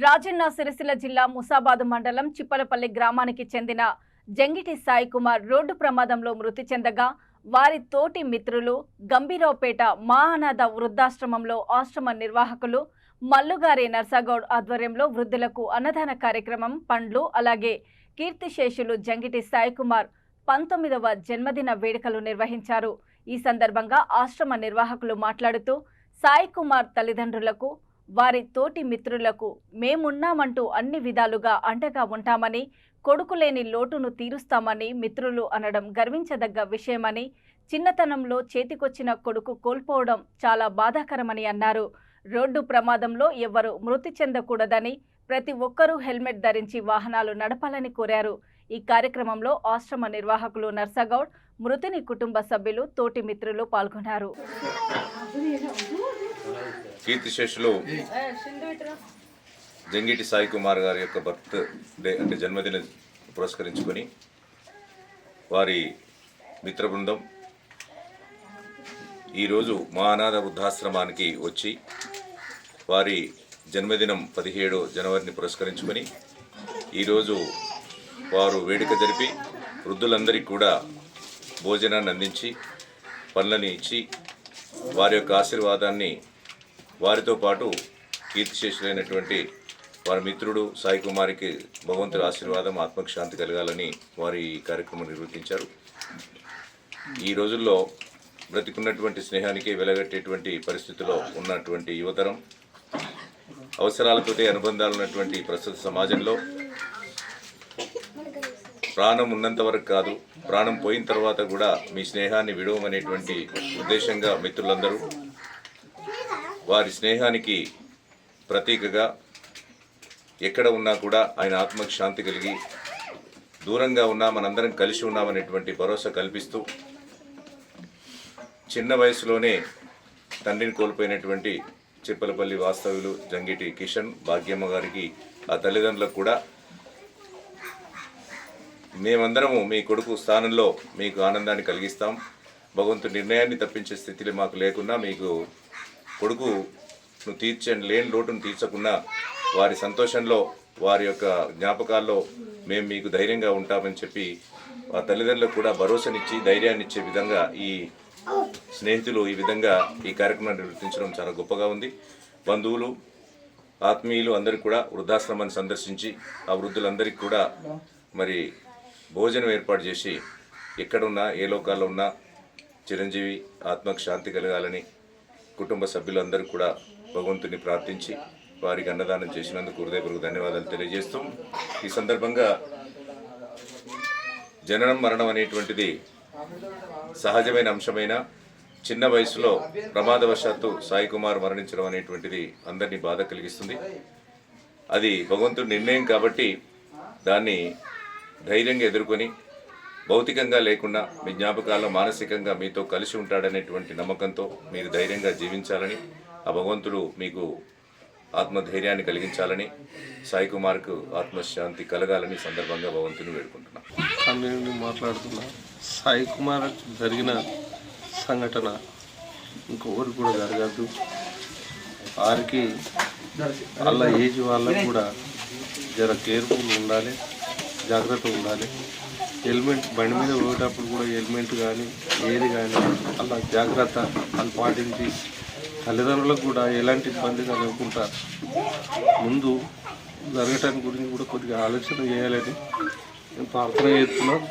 రాజన్న సిరిసిల్ల జిల్లా ముసాబాద్ మండలం చిప్పలపల్లి గ్రామానికి చెందిన జంగిటి సాయి కుమార్ రోడ్డు ప్రమాదంలో మృతి చెందగా వారి తోటి మిత్రులు గంభీరావుపేట మహానాథ వృద్ధాశ్రమంలో ఆశ్రమ నిర్వాహకులు మల్లుగారి నర్సాగౌడ్ ఆధ్వర్యంలో వృద్ధులకు అన్నదాన కార్యక్రమం పండ్లు అలాగే కీర్తిశేషులు జంగిటి సాయి కుమార్ 19వ జన్మదిన వేడుకలు నిర్వహించారు। ఈ సందర్భంగా ఆశ్రమ నిర్వాహకులు మాట్లాడుతూ సాయి కుమార్ తల్లిదండ్రులకు వారి తోటి మిత్రులకు మేమున్నామంటూ అన్ని విధాలుగా అండగా ఉంటామని, కొడుకులేని లోటును తీరుస్తామని మిత్రులు అనడం గర్వించదగ్గ విషయమని, చిన్నతనంలో చేతికొచ్చిన కొడుకు కోల్పోవడం చాలా బాధాకరమని అన్నారు। రోడ్డు ప్రమాదంలో ఎవరు మృతి చెందకూడదని ప్రతి ఒక్కరూ హెల్మెట్ ధరించి వాహనాలు నడపాలని కోరారు। ఈ కార్యక్రమంలో ఆశ్రమ నిర్వాహకులు నర్సాగౌడ్, మృతుని కుటుంబ సభ్యులు, తోటి మిత్రులు పాల్గొన్నారు। కీర్తిశేషులు జంగిటి సాయి కుమార్ గారి యొక్క బర్త్డే అంటే జన్మదిన పురస్కరించుకొని వారి మిత్ర బృందం ఈరోజు మహానాథ వృద్ధాశ్రమానికి వచ్చి వారి జన్మదినం 17 జనవరిని పురస్కరించుకొని ఈరోజు వారు వేడుక జరిపి వృద్ధులందరికీ కూడా భోజనాన్ని అందించి పనులని ఇచ్చి వారి యొక్క ఆశీర్వాదాన్ని వారితో పాటు కీర్తిశేషులైనటువంటి వారి మిత్రుడు సాయి కుమార్కి భగవంతుడి ఆశీర్వాదం ఆత్మశాంతి కలగాలని వారి కార్యక్రమం నిర్వర్తించారు। ఈ రోజుల్లో బ్రతికున్నటువంటి స్నేహానికి వెలగట్టేటువంటి పరిస్థితిలో ఉన్నటువంటి యువతరం, అవసరాలతోటి అనుబంధాలు ఉన్నటువంటి ప్రస్తుత సమాజంలో ప్రాణం ఉన్నంత వరకు కాదు, ప్రాణం పోయిన తర్వాత కూడా మీ స్నేహాన్ని విడవమనేటువంటి ఉద్దేశంగా మిత్రులందరూ వారి స్నేహానికి ప్రతీకగా ఎక్కడ ఉన్నా కూడా ఆయన ఆత్మకు శాంతి కలిగి దూరంగా ఉన్నా మనందరం కలిసి ఉన్నామనేటువంటి భరోసా కల్పిస్తూ చిన్న వయసులోనే తండ్రిని కోల్పోయినటువంటి చిప్పలపల్లి వాస్తవ్యులు జంగిటి కిషన్ భాగ్యమ్మ గారికి ఆ తల్లిదండ్రులకు కూడా మేమందరము మీ కొడుకు స్థానంలో మీకు ఆనందాన్ని కలిగిస్తాం, భగవంతుడి నిర్ణయాన్ని తప్పించే స్థితిలో మాకు లేకున్నా మీకు కొడుకును లేని లోటును తీర్చకుండా వారి సంతోషంలో వారి యొక్క జ్ఞాపకాల్లో మేము మీకు ధైర్యంగా ఉంటామని చెప్పి ఆ తల్లిదండ్రులకు కూడా భరోసానిచ్చి ధైర్యాన్ని ఇచ్చే విధంగా ఈ స్నేహితులు ఈ విధంగా ఈ కార్యక్రమాన్ని నిర్వర్తించడం చాలా గొప్పగా ఉంది। బంధువులు ఆత్మీయులు అందరూ కూడా వృద్ధాశ్రమాన్ని సందర్శించి ఆ వృద్ధులందరికీ కూడా మరి భోజనం ఏర్పాటు చేసి ఎక్కడున్నా ఏ లోకాల్లో ఉన్నా చిరంజీవి ఆత్మకు శాంతి కలగాలని కుటుంబ సభ్యులందరూ కూడా భగవంతుని ప్రార్థించి వారికి అన్నదానం చేసినందుకు హృదయపూర్వక ధన్యవాదాలు తెలియజేస్తూ ఈ సందర్భంగా జననం మరణం అనేటువంటిది సహజమైన అంశమైన చిన్న వయసులో ప్రమాదవశాత్తు సాయి కుమార్ మరణించడం అనేటువంటిది అందరినీ బాధ కలిగిస్తుంది। అది భగవంతుడి నిర్ణయం కాబట్టి దాన్ని ధైర్యంగా ఎదుర్కొని భౌతికంగా లేకుండా మీ జ్ఞాపకాల్లో మానసికంగా మీతో కలిసి ఉంటాడనేటువంటి నమ్మకంతో మీరు ధైర్యంగా జీవించాలని ఆ భగవంతుడు మీకు ఆత్మధైర్యాన్ని కలిగించాలని సాయి కుమార్కు ఆత్మశాంతి కలగాలని సందర్భంగా భగవంతుని వేడుకుంటున్నాను। మాట్లాడుతున్నా సాయి కుమార్ జరిగిన సంఘటన ఇంకొకరు కూడా జరగద్దు, వారికి వాళ్ళ ఏజ్ వాళ్ళకు కూడా జర కేర్ఫుల్ ఉండాలి, జాగ్రత్త ఉండాలి। హెల్మెట్ బండి మీద పోయేటప్పుడు కూడా హెల్మెట్ కానీ ఏది కానీ అలా జాగ్రత్త అని పాటించి తల్లిదండ్రులకు కూడా ఎలాంటి ఇబ్బంది కలగకుండా ముందు జరగటానికి గురించి కూడా కొద్దిగా ఆలోచన చేయాలని నేను ప్రార్థన చేస్తున్నాను।